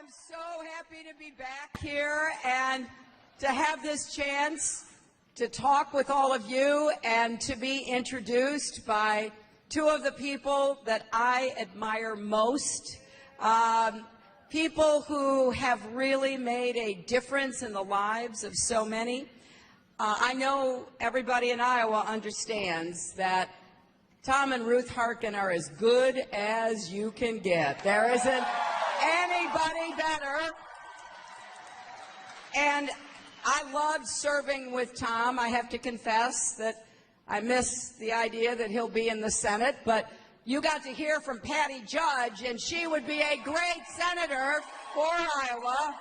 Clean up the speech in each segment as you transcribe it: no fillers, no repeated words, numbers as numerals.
am so happy to be back here and to have this chance to talk with all of you and to be introduced by two of the people that I admire most, people who have really made a difference in the lives of so many. I know everybody in Iowa understands that Tom and Ruth Harkin are as good as you can get. There isn't anybody better. And I loved serving with Tom. I have to confess that I miss the idea that he'll be in the Senate, but you got to hear from Patty Judge, and she would be a great senator for Iowa.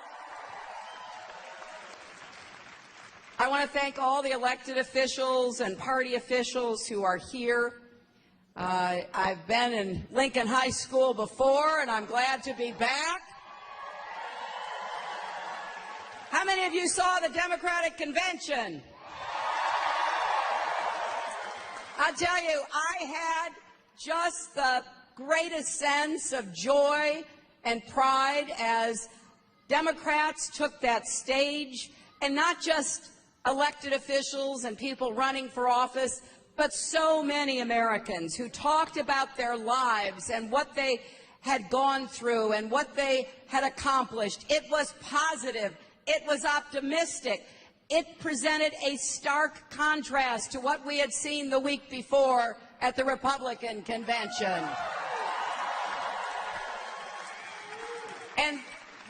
I want to thank all the elected officials and party officials who are here. I've been in Lincoln High School before, and I'm glad to be back. How many of you saw the Democratic Convention? I'll tell you, I had just the greatest sense of joy and pride as Democrats took that stage, and not just elected officials and people running for office, but so many Americans who talked about their lives and what they had gone through and what they had accomplished. It was positive. It was optimistic. It presented a stark contrast to what we had seen the week before at the Republican convention. And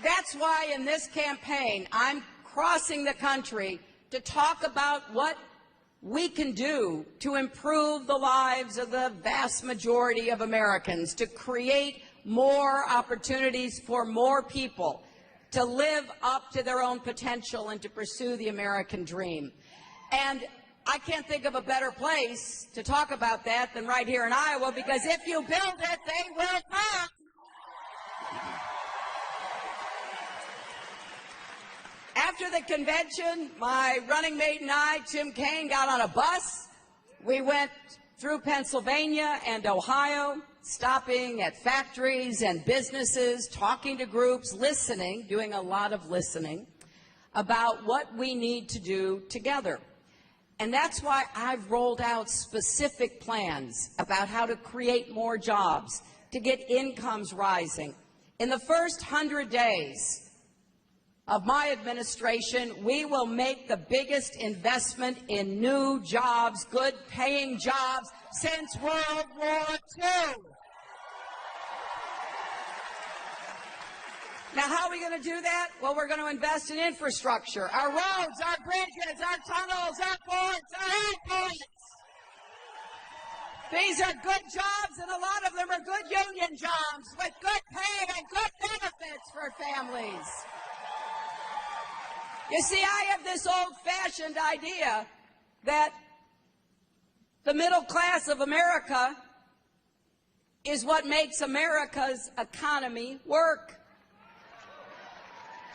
that's why in this campaign, I'm crossing the country to talk about what we can do to improve the lives of the vast majority of Americans, to create more opportunities for more people to live up to their own potential and to pursue the American dream. And I can't think of a better place to talk about that than right here in Iowa, because if you build it, they will come. After the convention, my running mate and I, Tim Kaine, got on a bus. We went through Pennsylvania and Ohio, stopping at factories and businesses, talking to groups, listening, doing a lot of listening about what we need to do together. And that's why I've rolled out specific plans about how to create more jobs, to get incomes rising. In the first 100 days of my administration, we will make the biggest investment in new jobs, good-paying jobs, since World War II. Now, how are we going to do that? Well, we're going to invest in infrastructure, our roads, our bridges, our tunnels, our ports, our airports. These are good jobs, and a lot of them are good union jobs with good pay and good benefits for families. You see, I have this old-fashioned idea that the middle class of America is what makes America's economy work.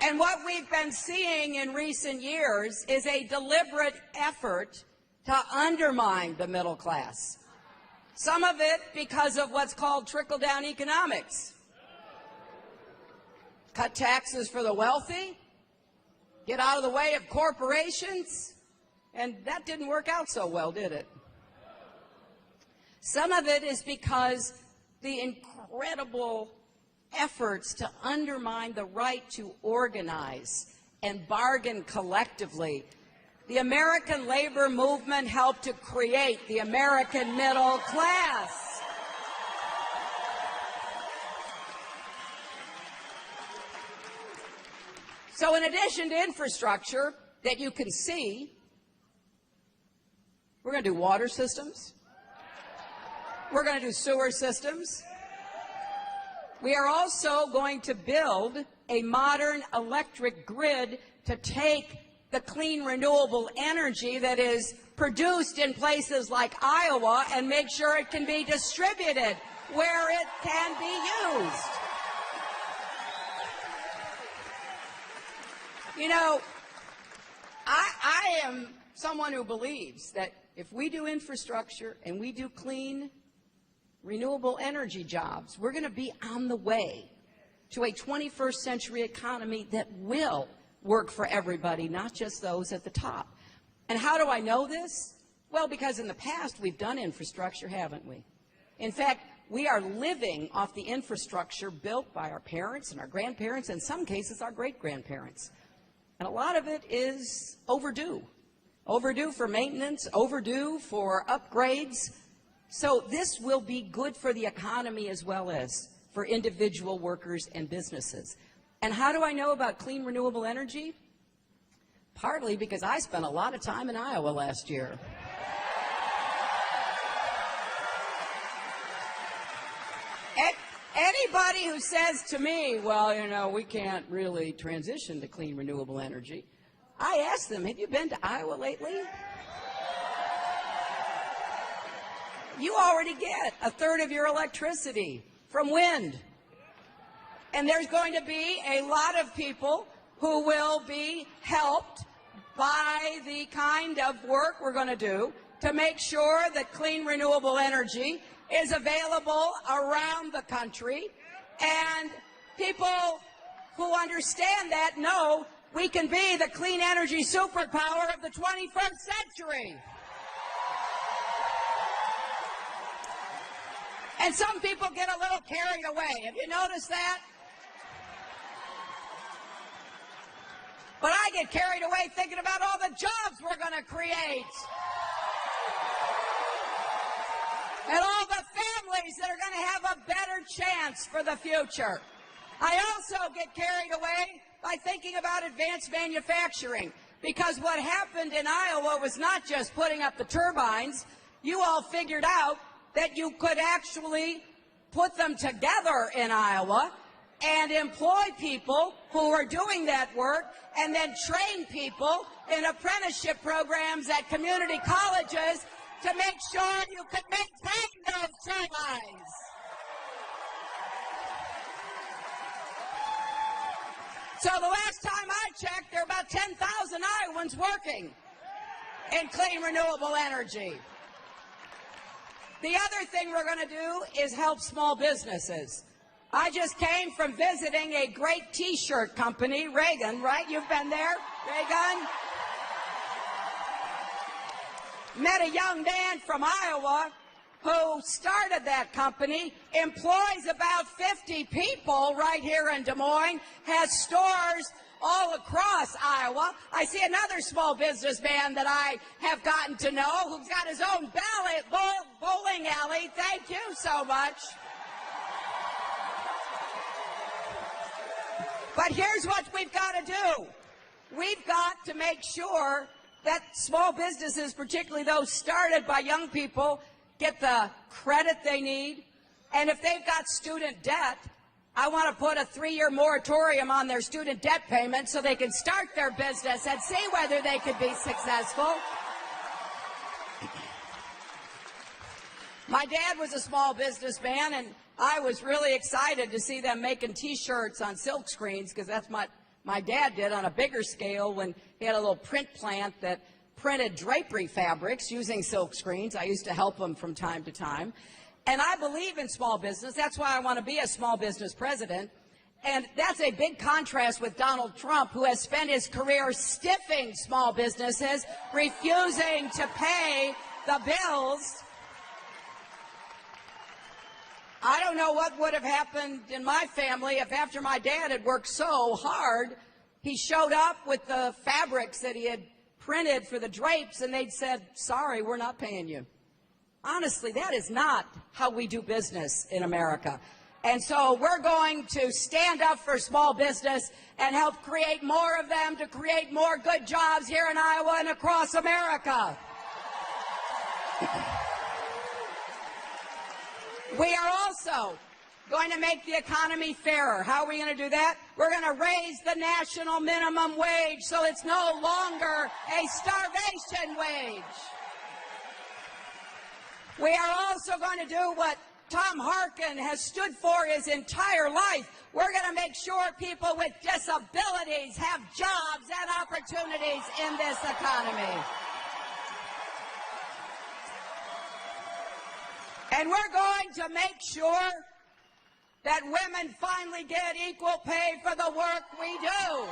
And what we've been seeing in recent years is a deliberate effort to undermine the middle class. Some of it because of what's called trickle-down economics. Cut taxes for the wealthy, get out of the way of corporations, and that didn't work out so well, did it? Some of it is because the incredible efforts to undermine the right to organize and bargain collectively. The American labor movement helped to create the American middle class. So in addition to infrastructure that you can see, we're going to do water systems. We're going to do sewer systems. We are also going to build a modern electric grid to take the clean, renewable energy that is produced in places like Iowa and make sure it can be distributed where it can be used. You know, I am someone who believes that if we do infrastructure and we do clean, renewable energy jobs, we're going to be on the way to a 21st century economy that will work for everybody, not just those at the top. And how do I know this? Well, because in the past we've done infrastructure, haven't we? In fact, we are living off the infrastructure built by our parents and our grandparents, in some cases our great-grandparents. And a lot of it is overdue. Overdue for maintenance, overdue for upgrades. So this will be good for the economy as well as for individual workers and businesses. And how do I know about clean, renewable energy? Partly because I spent a lot of time in Iowa last year. Anybody who says to me, well, you know, we can't really transition to clean, renewable energy, I ask them, have you been to Iowa lately? You already get a third of your electricity from wind. And there's going to be a lot of people who will be helped by the kind of work we're going to do to make sure that clean, renewable energy is available around the country. And people who understand that know we can be the clean energy superpower of the 21st century. And some people get a little carried away. Have you noticed that? But I get carried away thinking about all the jobs we're going to create. And all the families that are going to have a better chance for the future. I also get carried away by thinking about advanced manufacturing, because what happened in Iowa was not just putting up the turbines. You all figured out that you could actually put them together in Iowa and employ people who are doing that work and then train people in apprenticeship programs at community colleges to make sure you can maintain those turbines. So the last time I checked, there are about 10,000 Iowans working in clean, renewable energy. The other thing we're going to do is help small businesses. I just came from visiting a great T-shirt company, Reagan, right? You've been there, Reagan? Met a young man from Iowa who started that company, employs about 50 people right here in Des Moines, has stores all across Iowa. I see another small businessman that I have gotten to know who's got his own bowling alley. Thank you so much. But here's what we've got to do. We've got to make sure that small businesses, particularly those started by young people, get the credit they need. And if they've got student debt, I want to put a 3-year moratorium on their student debt payments so they can start their business and see whether they could be successful. My dad was a small businessman, and I was really excited to see them making T-shirts on silk screens, because that's what my dad did on a bigger scale when he had a little print plant that printed drapery fabrics using silk screens. I used to help him from time to time. And I believe in small business. That's why I want to be a small business president. And that's a big contrast with Donald Trump, who has spent his career stiffing small businesses, refusing to pay the bills. I don't know what would have happened in my family if after my dad had worked so hard, he showed up with the fabrics that he had printed for the drapes and they'd said, sorry, we're not paying you. Honestly, that is not how we do business in America. And so we're going to stand up for small business and help create more of them to create more good jobs here in Iowa and across America. We are also going to make the economy fairer. How are we going to do that? We're going to raise the national minimum wage so it's no longer a starvation wage. We are also going to do what Tom Harkin has stood for his entire life. We're going to make sure people with disabilities have jobs and opportunities in this economy. And we're going to make sure that that women finally get equal pay for the work we do.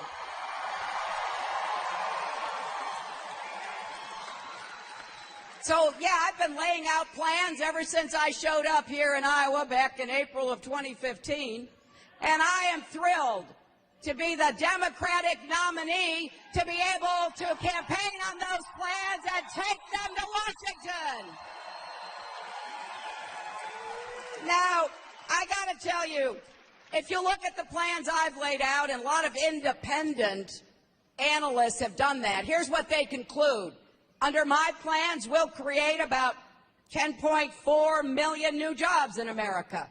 So, yeah, I've been laying out plans ever since I showed up here in Iowa back in April of 2015, and I am thrilled to be the Democratic nominee to be able to campaign on those plans and take them to Washington. Now, I got to tell you, if you look at the plans I've laid out, and a lot of independent analysts have done that, here's what they conclude. Under my plans, we'll create about 10.4 million new jobs in America.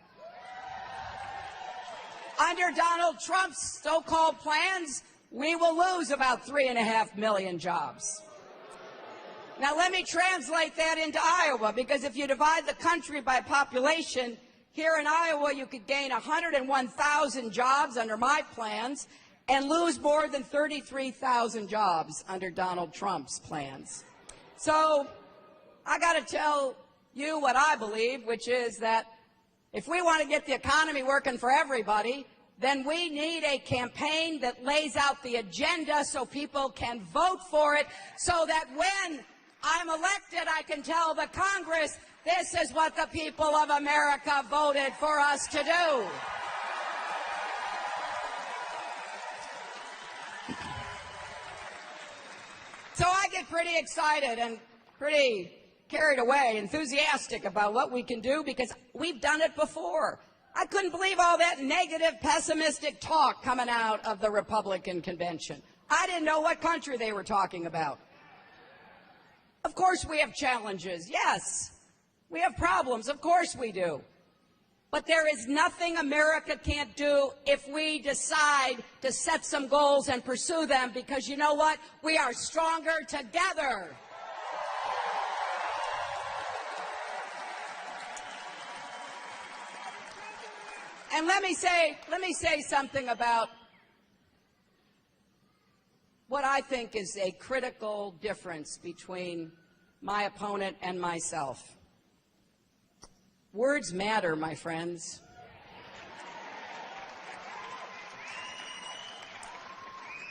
Under Donald Trump's so-called plans, we will lose about 3.5 million jobs. Now, let me translate that into Iowa, because if you divide the country by population, here in Iowa you could gain 101,000 jobs under my plans and lose more than 33,000 jobs under Donald Trump's plans. So I got to tell you what I believe, which is that if we want to get the economy working for everybody, then we need a campaign that lays out the agenda so people can vote for it, so that when I'm elected, I can tell the Congress, this is what the people of America voted for us to do. So I get pretty excited and pretty carried away, enthusiastic about what we can do, because we've done it before. I couldn't believe all that negative, pessimistic talk coming out of the Republican convention. I didn't know what country they were talking about. Of course we have challenges. Yes, we have problems. Of course we do. But there is nothing America can't do if we decide to set some goals and pursue them, because you know what? We are stronger together. And let me say something about what I think is a critical difference between my opponent and myself. Words matter, my friends.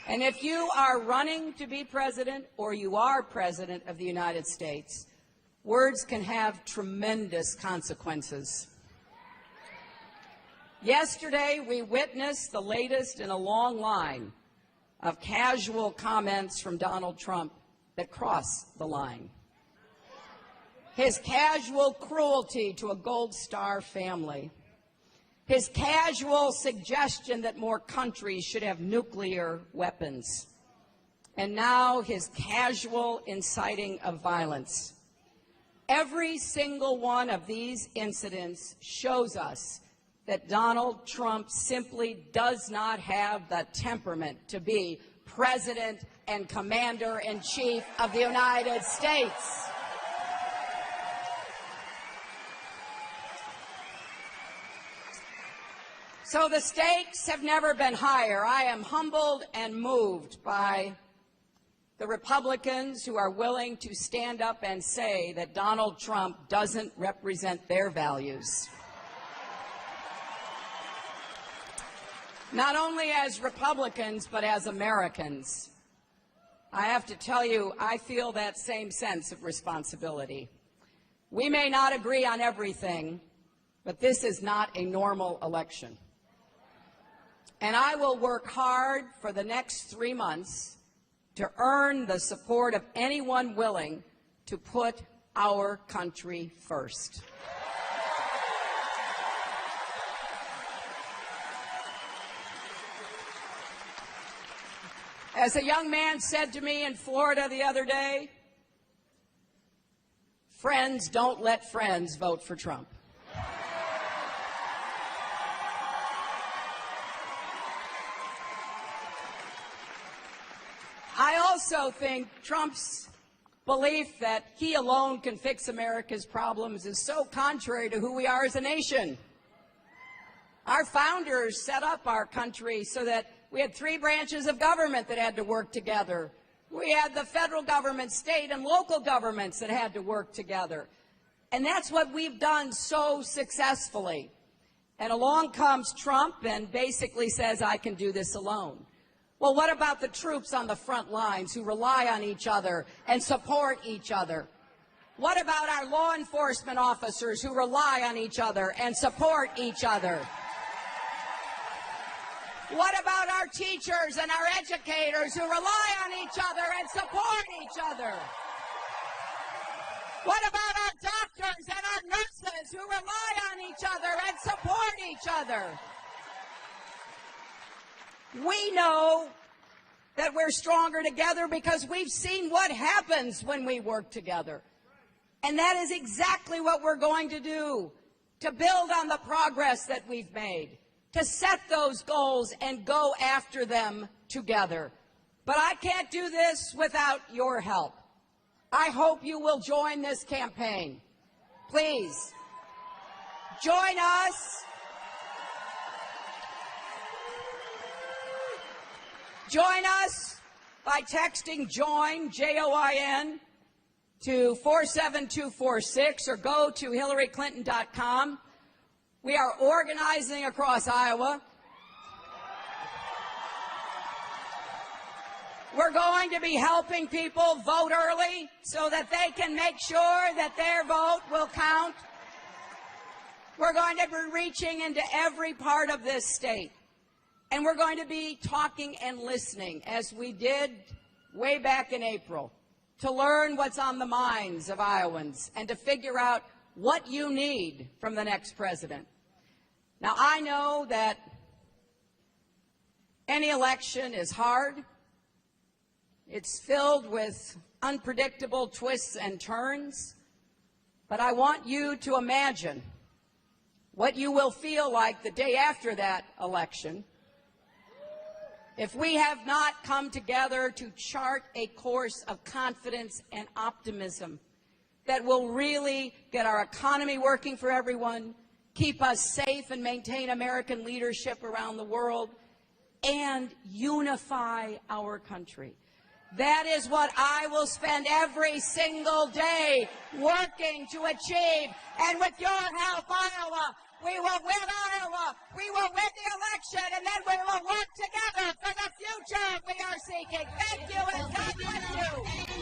And if you are running to be president, or you are president of the United States, words can have tremendous consequences. Yesterday, we witnessed the latest in a long line of casual comments from Donald Trump that cross the line. His casual cruelty to a Gold Star family. His casual suggestion that more countries should have nuclear weapons. And now his casual inciting of violence. Every single one of these incidents shows us that Donald Trump simply does not have the temperament to be President and Commander-in-Chief of the United States. So the stakes have never been higher. I am humbled and moved by the Republicans who are willing to stand up and say that Donald Trump doesn't represent their values. Not only as Republicans, but as Americans. I have to tell you, I feel that same sense of responsibility. We may not agree on everything, but this is not a normal election. And I will work hard for the next 3 months to earn the support of anyone willing to put our country first. As a young man said to me in Florida the other day, friends don't let friends vote for Trump. I also think Trump's belief that he alone can fix America's problems is so contrary to who we are as a nation. Our founders set up our country so that we had 3 branches of government that had to work together. We had the federal government, state and local governments that had to work together. And that's what we've done so successfully. And along comes Trump and basically says, I can do this alone. Well, what about the troops on the front lines who rely on each other and support each other? What about our law enforcement officers who rely on each other and support each other? What about our teachers and our educators who rely on each other and support each other? What about our doctors and our nurses who rely on each other and support each other? We know that we're stronger together because we've seen what happens when we work together. And that is exactly what we're going to do, to build on the progress that we've made, to set those goals and go after them together. But I can't do this without your help. I hope you will join this campaign. Please, join us. Join us by texting JOIN, J-O-I-N, to 47246 or go to HillaryClinton.com. We are organizing across Iowa. We're going to be helping people vote early so that they can make sure that their vote will count. We're going to be reaching into every part of this state. And we're going to be talking and listening, as we did way back in April, to learn what's on the minds of Iowans and to figure out what you need from the next president. Now, I know that any election is hard. It's filled with unpredictable twists and turns. But I want you to imagine what you will feel like the day after that election if we have not come together to chart a course of confidence and optimism that will really get our economy working for everyone, keep us safe and maintain American leadership around the world, and unify our country. That is what I will spend every single day working to achieve. And with your help, Iowa, we will win Iowa. We will win the election, and then we will work together for the future we are seeking. Thank you, and God bless you.